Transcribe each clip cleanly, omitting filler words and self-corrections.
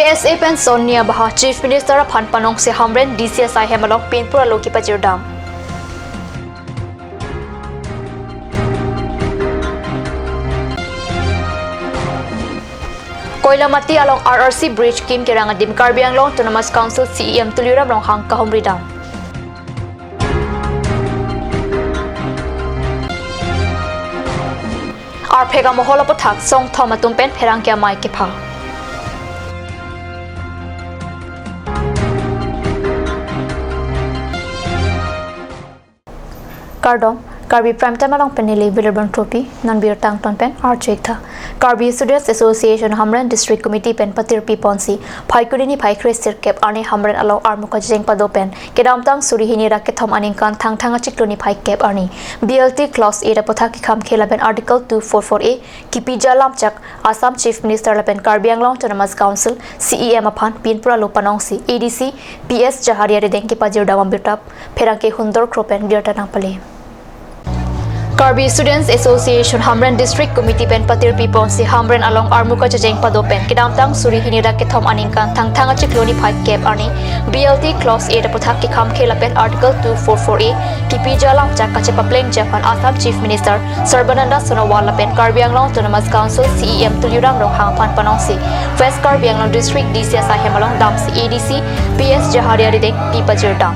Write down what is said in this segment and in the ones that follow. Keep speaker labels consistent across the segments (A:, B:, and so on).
A: KSA pen Sonia Baha Chief Minister Phan Panong se Hamren DCSI Hemalok Pinpura Loki Pajirdam. Koilamati along RRC Bridge Kim Kirangadim Karbi Anglong Autonomous Council CEM Tuliram Long Hang Kahumridam. Arpega Mohola Potak Song Thomatumpen Perangkia Mai Kipa. Kardom Karbi Prime Time along Penile Villarban Trophy Non-Beer Tang Ton Pen Archekta Karbi Students Association Hamran District Committee Pen Patir Piponsi Paikurini Paikre Sirkep Arne Hamran along Armuka Jeng Padopen Kedam Tang Surihini Raketom Aninkan Tang Tanga Chikloni Paikep Arni BLT Clause 8 Potaki Kam Kelaben Article 244A Kipija Lamchak Assam Chief Minister Lapen Karbi Anglong Autonomous Council CEM Apan Pinpura Lopanongsi ADC PS Jaharia Denki Pajir Dawam Birtap Peranke Hundor Kropen Birtanang Pale Karbi Students Association Hamran District Committee Pen Patir Piponsi Hamran along Armuka Jeng Padopen Kedam Tang Surihini Raketom Aninkan Tang Tanga Chikloni Paikep Arni BLT Clause 8 Potaki Kam Kelapen Article 244A Kipija Lamchak Kachepa Pleng Japan Assam Chief Minister Sarbananda Sonowal Lapen Karbi Anglong Autonomous Council CEM Tuliram Rohang Phan Panongsi West Karbi Anglong District DCSI Hemalong Damsi ADC PS Jaharia Rideng Pipajir Dam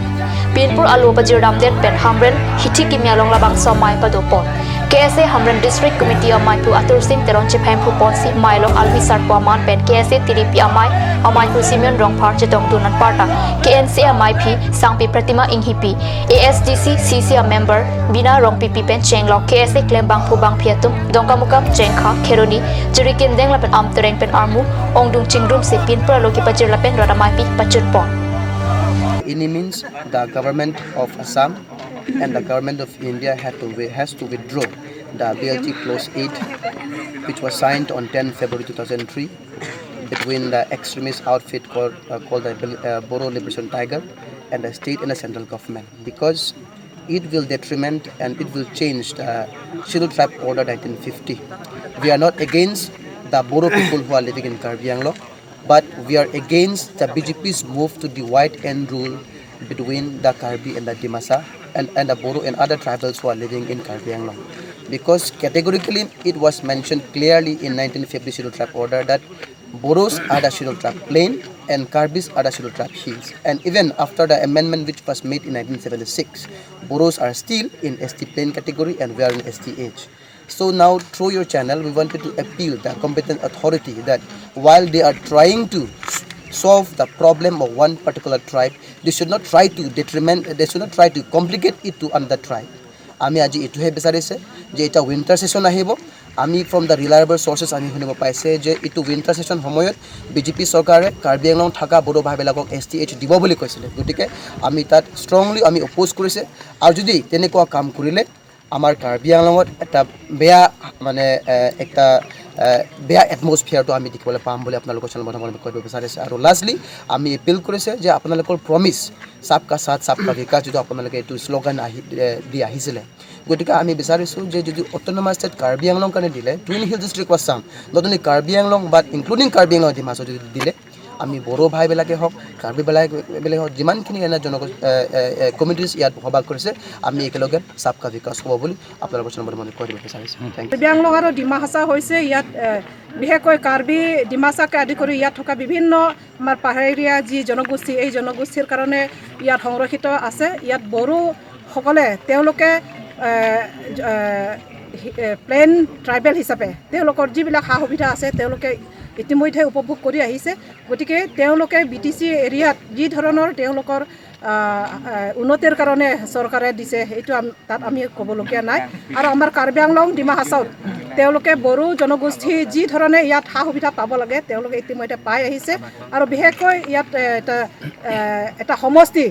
A: Pinpur Alu Pajirdam Den Pen Hamran Hitiki Mialong Labang Somai Padopon KSA Hamran District Committee of Maipu Atur Singh Teron Chiphem Puponsi Mailong Alvi Sarpuaman Pen KSA Tiripi Amai Simeon Rong Par Chetong Dunan Parta KNC P Sangpi Pratima Inghipi ASDC CC member Bina Rong Pipi Pen Chenglong KSA Klembang Pubang Piatum Dongkamukam Chengkha Keroni Jurikin Deng Lapen Tereng Pen Armu Ongdung Chingrum Se Pinpur Loki Pajir Lapen Radamai Pi Pachurpon.
B: It means the government of Assam and the government of India has to withdraw the BLT Clause 8, which was signed on 10 February 2003 between the extremist outfit called the Boro Liberation Tiger and the state and the central government, because it will detriment and it will change the Scheduled Tribe Order 1950. We are not against the Boro people who are living in Karbi Anglong, but we are against the BJP's move to divide and rule between the Karbi and the Dimasa and the Boro and other tribals who are living in Karbi Anglong. Because categorically it was mentioned clearly in 1950 Scheduled Tribe Order that Boros are the Scheduled Tribe Plain and Karbis are the Scheduled Tribe Hills. And even after the amendment which was made in 1976, Boros are still in ST Plain category and we are in STH. So now through your channel we wanted to appeal the competent authority that while they are trying to solve the problem of one particular tribe, they should not try to complicate it to another tribe. Ami aji ituhe bisarise je eta winter session ahibo ami from the reliable sources ami hunibo paise je itu winter session homoyot BJP sarkare Karbi Anglong thaka bodo bhaibelakok STH dibo boli koisile gotike ami tat strongly ami oppose korise ar jodi teneko kam korile amar Karbi Anglongot eta beya mane ekta beya atmosphere to ami dikhole pam bole apnalokor channel bonamone koibo bisarise aru lastly ami appeal korise je apnalokor promise sabka sath sabka vikas jodo apnaloke etu slogan di ahisile gotike ami bisarisu je jodi autonomous state Karbi Anglong kane dile Twin Hill district was some not only Karbi Anglong but including Karbi Anglong Dimaso jodi dile আমি বড়ো ভাই বেলাকে হক কাৰ্বি বেলাকে হক যিমানখিনি এনে জন communities ইয়াত সভা কৰিছে আমি একেলগে সাবকা বিকাশ হ'ব বুলি আপোনালোকৰ চৰমৰ মনে কৈ দিব বিচাৰিছো থ্যাংক ইউ
C: ব্যাংলং আৰু ডিমাহাছা হৈছে ইয়াত বিশেষকৈ কাৰ্বি ডিমাছাকে আদি কৰি ইয়াত থকা বিভিন্ন আমাৰ পাহাৰীয়া যি জনগোষ্ঠী এই জনগোষ্ঠীৰ কাৰণে ইয়াত সংৰক্ষিত আছে ইয়াত বড়ো সকলে তেওঁলোকে প্লেন ট্ৰাইবেল হিচাপে তেওঁলোকৰ যিবিলাক সা সুবিধা আছে তেওঁলোকে ইতিমধ্যে উপভোগ কৰি আহিছে গতিকে তেওঁলোকে বিটিসি এৰিয়াত যি ধৰণৰ তেওঁলোকৰ উন্নতিৰ কাৰণে চৰকাৰে দিছে এইটো তাত আমি ক'বলগীয়া নাই আৰু আমাৰ কাৰ্বি আংলং ডিমা হাছাওত তেওঁলোকে বড়ো জনগোষ্ঠী যি ধৰণে ইয়াত সা সুবিধা পাব লাগে তেওঁলোকে ইতিমধ্যে পাই আহিছে আৰু বিশেষকৈ ইয়াত এটা সমষ্টি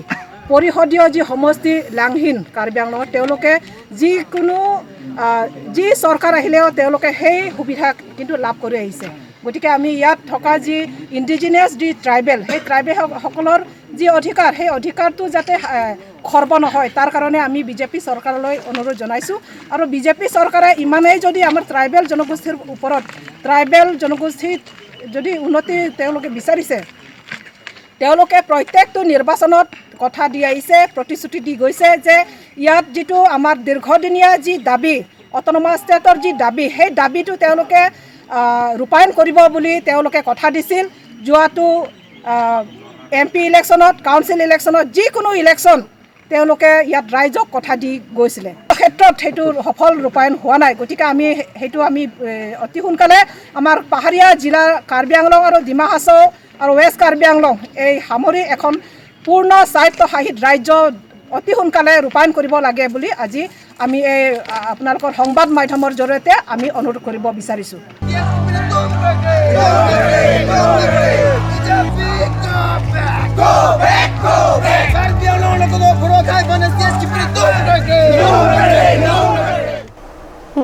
C: পৰিষদীয় যি সমষ্টি লাংহিন কাৰ্বি আংলঙত তেওঁলোকে যিকোনো যি চৰকাৰ আহিলেও তেওঁলোকে সেই সুবিধা কিন্তু লাভ কৰি আহিছে গতিকে আমি ইয়াত থকা যি ইন্ডিজিনাস দি ট্ৰাইবেল সেই ট্ৰাইবেল সকলৰ যি অধিকাৰ সেই অধিকাৰটো যাতে খৰ্ব নহয় তাৰ কাৰণে আমি বিজেপি চৰকাৰলৈ অনুৰোধ জনাইছো আৰু বিজেপি চৰকাৰে ইমানেই যদি আমাৰ ট্ৰাইবেল জনগোষ্ঠীৰ ওপৰত ট্ৰাইবেল জনগোষ্ঠীত যদি উন্নতি তেওঁলোকে বিচাৰিছে তেওঁলোকে প্ৰত্যেকটো নিৰ্বাচনত কথা দি আহিছে প্ৰতিশ্ৰুতি দি গৈছে যে ইয়াত যিটো আমাৰ দীৰ্ঘদিনীয়া যি দাবী অট'নমাছ ষ্টেটৰ যি দাবী সেই দাবীটো তেওঁলোকে ৰূপায়ণ কৰিব বুলি তেওঁলোকে কথা দিছিল যোৱাটো MP ইলেকশ্যনত কাউন্সিল ইলেকশ্যনত যিকোনো ইলেকশ্যন তেওঁলোকে ইয়াত ৰাইজক কথা দি গৈছিলে ক্ষেত্ৰত সেইটো সফল ৰূপায়ণ হোৱা নাই গতিকে সেইটো আমি অতি সোনকালে আমাৰ পাহাৰীয়া জিলা কাৰ্বি আংলং আৰু ডিমা হাছাও আৰু ৱেষ্ট কাৰ্বি আংলং এই সামৰি এখন পূৰ্ণ স্বায়ত্তশাসিত ৰাজ্য অতি সোনকালে ৰূপায়ণ কৰিব লাগে বুলি আজি আমি এই আপোনালোকৰ সংবাদ মাধ্যমৰ জৰিয়তে আমি অনুৰোধ কৰিব বিচাৰিছোঁ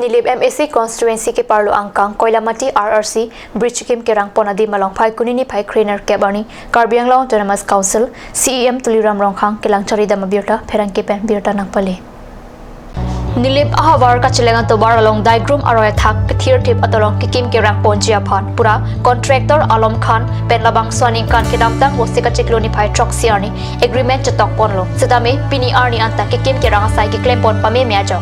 A: Nilip MSC constituency ke parlo angkang Koilamati RRC Bridge Kim ke rang ponadi malong phai kunini phai trainer ke bani Karbi Anglong Autonomous Council CEM Tuliram Rongkhang kelang charida mabirta pherang ke pen birta nangpale Nilip ahawar ka chilengan to bar along diagram aroy thak thir tip atorong kikim ke rang ponjia phan pura contractor Alam Khan pen labang swaning kan ke damtang hosi ka chikloni phai troxy arni agreement chatok ponlo setame pini arni anta kikim ke rang asai ki claim pon pame mya jaw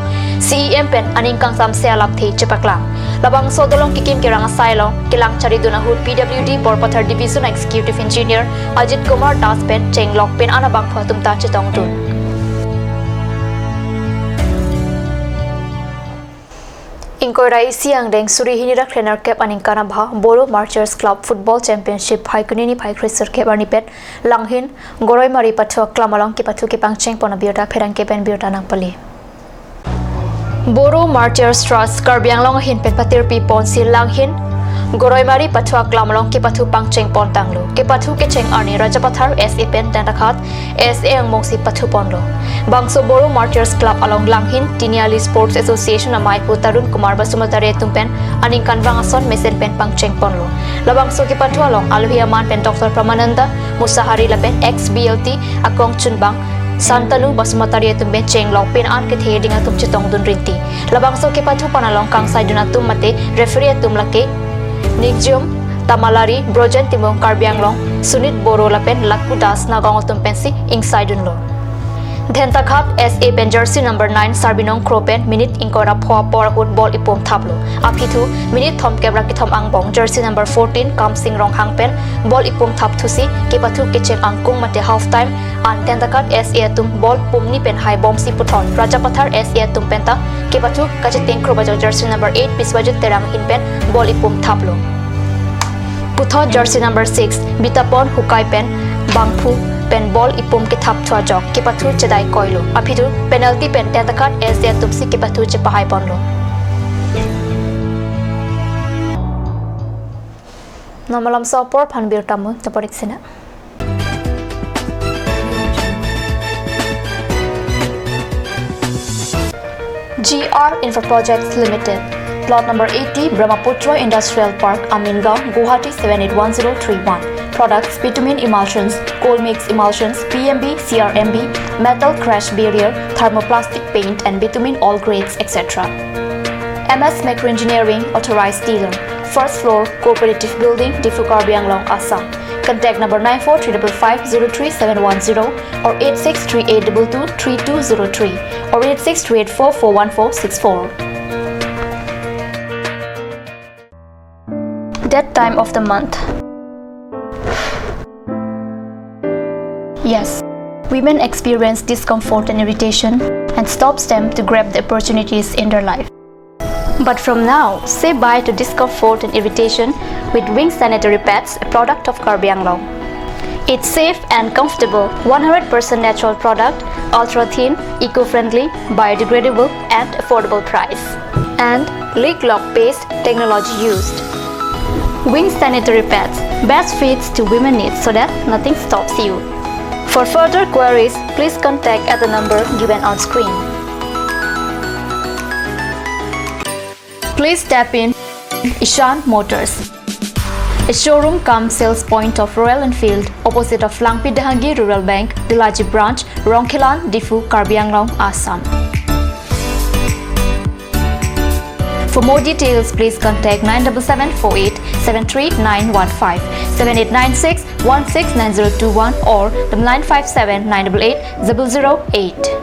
A: CEM pen aning kang sam se alap the chepaklang labang sodolong kikim ke rang asai long kelang chari duna hut PWD Borpathar Division Executive Engineer Ajit Kumar Das pen chenglok pen anabang phatum ta chetong tun Inkorai siang deng suri hinira trainer cap aning kana bha Boro Marchers Club Football Championship phai kunini phai khrisir cap ani pet langhin goroi mari patho klamalong ki pathu ki pangcheng pona biota pherang ke pen biota nang pali Boro Marchers Trust Karbi Anglong hin pen patir pi pon si langhin goroi mari pathu klamalong ki pathu pangcheng pon tanglo ke pathu ke cheng ani Rajapathar SA pen tanakhat SA angmongsi pathu ponlo Bangso Boro Marchers Club along Langhin Tiniali Sports Association amai Tarun Kumar Basumatare tumpen aning kanwang ason mesen pen pangcheng ponlo labangso ki pathu along alhiaman pen Dr Pramananda Musahari lapen XBLT akong chunbang Santanu Basumatare tumben chenglong pen an ke the dinga tum chitong dun rinti labangso ki pathu panalong kang saiduna tum mate referee tum lake Nigjum Tamalari Brojen Timong Karbi Anglong Sunit Boro lapen Lakku Das Nagong tumpensi inside lo Dhenta Khat SA pen jersey number 9 Sarbinong Kropen minute inkora phwa porahun ball ipom thaplo apithu minute thom kebra ki thom angbong jersey number 14 Kamsing Ronghang pen ball ipom thap thusi ke pathu ke chek angkung mate half time an Dhenta Khat SA tum ball pumni pen high bomb si puthon Rajapathar SA tum penta ke pathu kache tengkro bajo jersey number 8 piswajit terang hin pen ball ipom thaplo puthon jersey number 6 Bitapon Hukai pen Bangphu pen ball ipum ke thap thwa jok ke pathu chedai koilo aphitu penalty pen tatakat SDA tumsi ke pathu che pahai ponlo namalam sopor phanbir tamu taporik sina GR Infra Projects Limited Plot number 80 Brahmaputra Industrial Park Amingaon Guwahati 781031 Products bitumen emulsions, coal mix emulsions, PMB, CRMB, metal crash barrier, thermoplastic paint and bitumen all grades etc. MS Micro Engineering Authorized Dealer First Floor Cooperative Building Difu Karbi Anglong Assam Contact number 9435033710 or 8638223203 or 8638441464. Dead time of the month. Yes, women experience discomfort and irritation and stops them to grab the opportunities in their life. But from now, say bye to discomfort and irritation with Wing Sanitary Pads, a product of Karbi Anglong. It's safe and comfortable, 100% natural product, ultra thin, eco-friendly, biodegradable and affordable price. And leak lock based technology used. Wing Sanitary Pads, best fits to women needs so that nothing stops you. For further queries, please contact at the number given on screen. Please tap in Ishan Motors, a showroom cum sales point of Royal Enfield opposite of Langpi Dahangi Rural Bank, Dilaji Branch, Rongkhelan, Difu, Karbi Anglong, Assam. For more details, please contact 97748 73915, 7896 169021 or 957 988 008.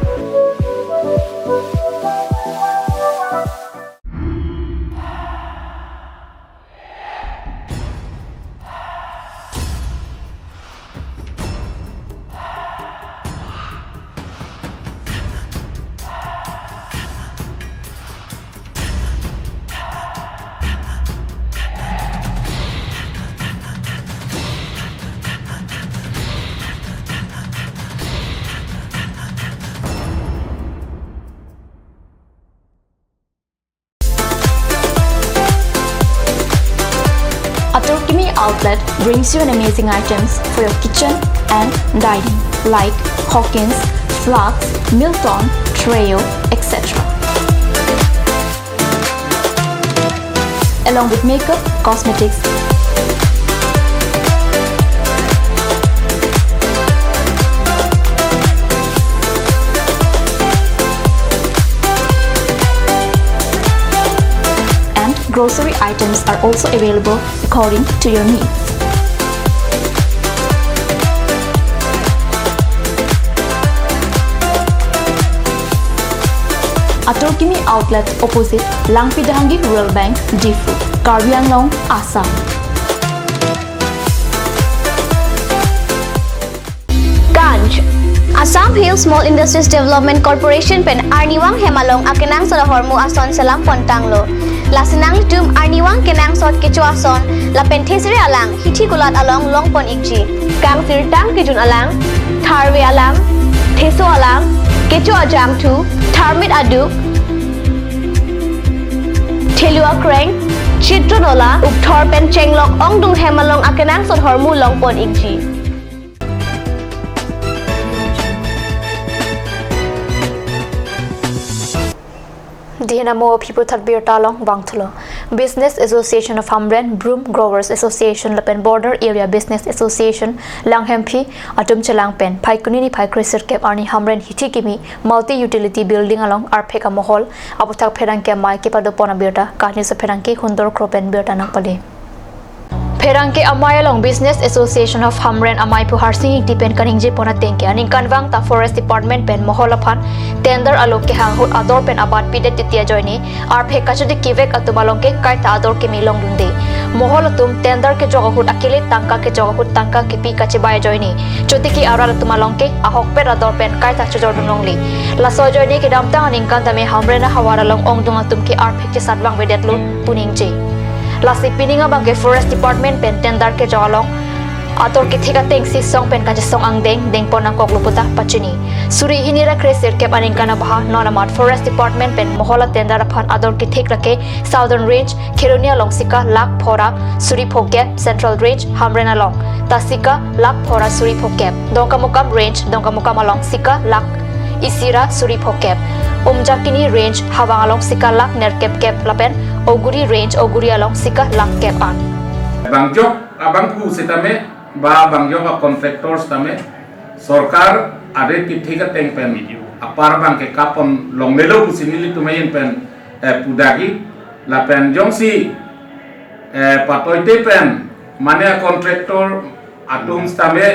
A: Atorkimi outlet brings you an amazing items for your kitchen and dining like Hawkins, Flax, Milton, Treo, etc. Along with makeup, cosmetics, grocery items are also available according to your needs. Atorkimi outlet opposite Langpidahangi Rural Bank, Difu, Karbi Anglong, Assam.
D: Ganj Assam Hill Small Industries Development Corporation pen Arniwang Hemalong akenang sa hormu ason salam pontanglo. Lasinang tum Arniwang kenang sot kecu ason la penthesiri alang hithi kulat along longpon ikji. Kang sirtang kijun alang, tharwe alang, theso alang, kecu ajam tu, tharmit aduk, thelua kreng, chitronola, ukthor pen chenglok ongdung hemalong akenang sot hormu longpon ikji.
A: Dinamo people Tadbir Talong Bangtulo Business Association of Hamren Broom Growers Association Lapen Border Area Business Association Langhempi Atum Chalang Pen Paikunini Pai Crescer Cap Arni Hamren Hitikimi Multi Utility Building along Arpeka Mohol Abutak Peranke Mai Kipado Pona Birta Kahnis Peranke Hundor Kropen Birta Nakpali Perangke Amay along Business Association of Hamren Amay Puharsing Tipen Kaningje Ponatengke Aning Kanwang ta Forest Department pen Moholapan Tender alok ke hanghut ador pen abad pidet titia joini Arphe kachudi kivek atumalongke kaita ador ke milong dunde Moholatum tender ke jogahut akile tangka ke jogahut tangka ke pi kachibaya joini Chotiki aral atumalongke ahok per ador pen kaita chujor dunongli Laso joini ke damtang aning kantame Hamren hawara long ongdung atum ke Arphe ke sadwang vedetlu puningje Lasi pininga bangke Forest Department pen tender ke jolong ator ke thika teng si song pen kaje song ang deng ponang kok luputa pachini suri hinira kresir ke paning kana baha nonamat Forest Department pen mohola tender aphan ador ke thik rake Southern Range Khironia longsika lak phora suri phokep Central Range Hamren along tasika lak phora suri phokep dongkamukam range dongkamukam along sika lak isira suri phokep Umjakini range hawang along sika lak nerkep kep lapen Oguri range Oguri along sika lak kep an
E: Bangjok abangku setame ba bangjok contractors tame sorkar ade kithika teng pen apar bang ke kapon longmelo kusinili tumayen pen pudagi la pen jongsi patoite pen mane contractor atum tame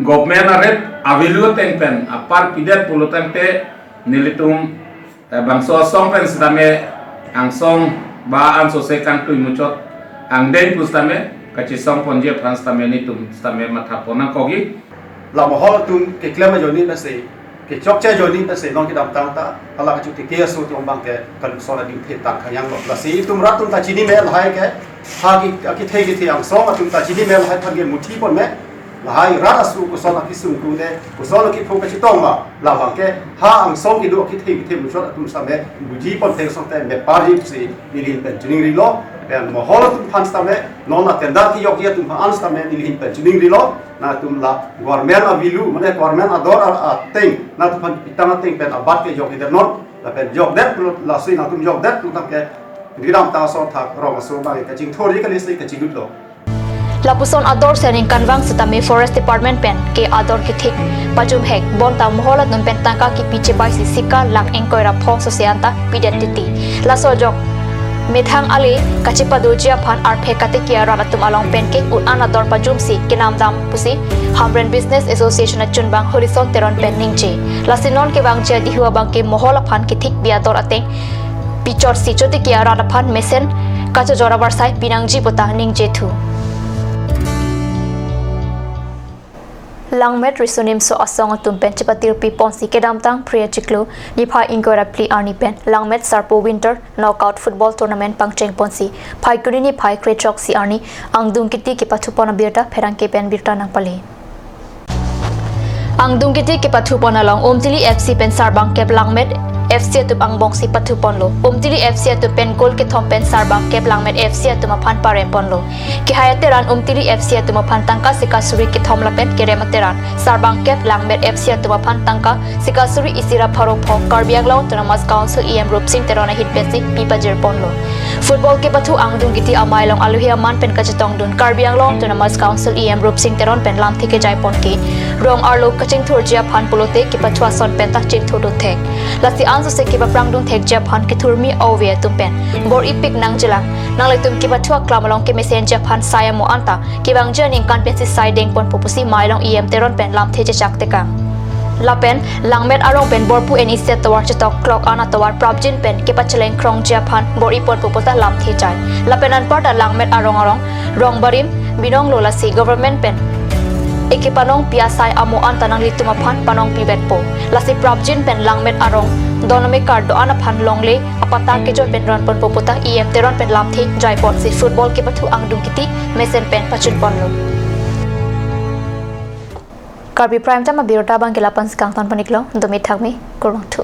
E: government aret avilu teng pen apar pidet pulutan te nilitum bangso song pen setame ang song ba an so sekang tu muchot ang den pustame kachi song ponje frans tame ni tum stame matha pona kogi
F: la mohol tum ke klema joni na se ke chokcha joni na se non ke dam tang ta ala ka chuti ke so tum bang ke kan so la ding the ta khayang lo la se tum ratum ta chini mel hai ke ha ki the ki the ang so tum ta chini mel hai phan ge muthi pon me la hai ra asu ko so la ki sum ku de ko so la ki pho ka chi tong ma la bang ke ha ang so ki do ki the mu so tum sa me buji pon te so te me pari si nilin pen chining ri lo pen mohol tum phan sta me non na tenda ki yok ya tum an sta me nilin pen chining ri lo na tum la government avilu mane government ador a teng na tum phan pitama teng pen abat ke yok ide not la pen yok det la si na tum yok det tum ta ke ridam ta so tha ro so ba ke ching thori ka list ke ching lo
A: Lapuson ador sening kanwang setame Forest Department pen ke ador ke thik pajum hek bonta moholat num pen tangka ki piche bai si sika lang engkoira phong so seanta pidentity la sojok methang ali kachipadu jia phan arphe katekia ralatum along penke ut anador pajumsi kinam dam pusi hamren business association achunbang horizon teron pen ningche lasinon ke bang jia dihua bang ke mohola phan ki thik biador ateng pichor si choti kia rala phan mesen kacho jorabar sai pinangji pota ningje thu langmet risonim so asong tumpen chipatir pi ponsi kedam tang priya chiklu nipha ingora pli arni pen langmet sarpo winter knockout football tournament pangcheng ponsi phai kunini phai krechok si arni angdung kiti ki pathupona birta pherang ke pen birta nang pale angdung kiti ki pathupona long omtili fc pen sarbang kep langmet FC tu bang bong si patu ponlo umtili FC tu pen gol ke thom pen sarbang kep langmet FC tu ma phan pare ponlo ki hayate ran umtili FC tu ma phan tangka sika suri ke thom la pen ke remate ran sarbang kep langmet FC tu ma phan tangka sika suri isira pharo phok karbiang law tonamas council em rup sing terona hit basic pipa jer ponlo football ke pathu angdung giti amai long aluhia man pen ka chatong dun karbiang law tonamas council em rup sing teron pen lam thike jai pon ki rong arlo kaching thurjia phan pulote ki pathwa son pen ta ching thodu thek lasi anso se ki baprang dung thek japan ki thurmi ove tumpen bor ipik nang jilang nang lai tum ki bathua klamalong ke mesen japan saya mo anta ki bang jan ing kan pen si sai deng pon popusi mailong em teron pen lam theje chak teka lapen langmet arong pen bor pu eni set tawar chatok clock ana tawar probjin pen ke pacheleng krong japan bor ipon popota lam the jai lapen an parda langmet arong rong barim binong lola si government pen ekipanong piasai amo antanang lituma phan panong pibetpo lasi probjin pen langmet arong donome card do ana phan longle apata ke jo pen ron pon popota em teron pen lam thi jai pon si football ke pathu angdung kiti mesen pen pachun ponlo Karbi prime time abirota bang kelapan sekang tan paniklo domi thakmi kurang thu